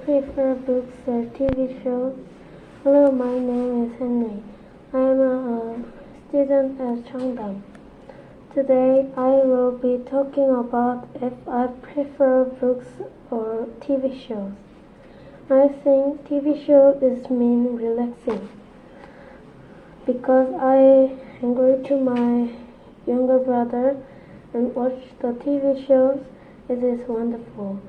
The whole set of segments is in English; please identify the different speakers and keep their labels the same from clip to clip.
Speaker 1: prefer books or TV shows? Hello, my name is Henry. I am a student at 청담. Today I will be talking about if I prefer books or TV shows. I think TV show is mean relaxing because I agree to my younger brother and watch the TV shows. It is wonderful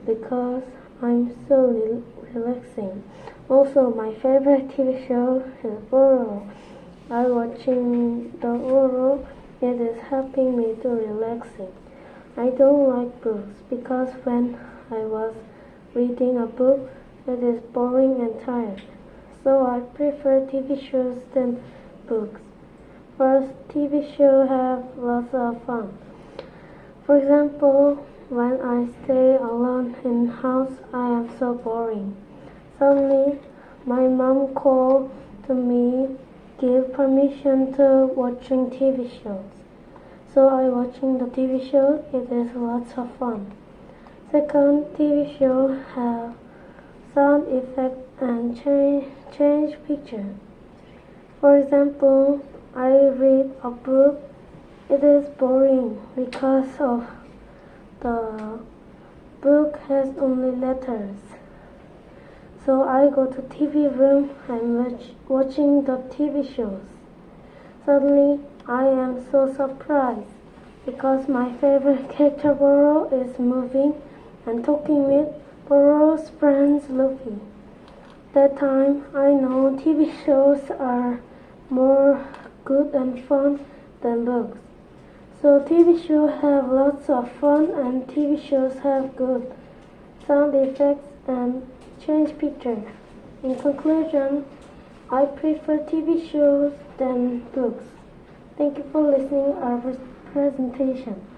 Speaker 1: because I'm so relaxing. Also, my favorite TV show is Agoro. I'm watching the Agoro. It is helping me to relaxing. I don't like books because when I was reading a book, it is boring and tired. So I prefer TV shows than books. First, TV shows have lots of fun. For example, when I stay alone in house, I am so boring. Suddenly, my mom called to me, give permission to watching TV shows. So I watching the TV show. It is lots of fun. Second, TV show have sound effect and change picture. For example, I read a book. It is boring because of the book has only letters. So I go to TV room and watching the TV shows. Suddenly, I am so surprised because my favorite character Boro is moving and talking with Boro's friends Luffy. That time, I know TV shows are more good and fun than books. So TV shows have lots of fun and TV shows have good sound effects and change pictures. In conclusion, I prefer TV shows than books. Thank you for listening to our presentation.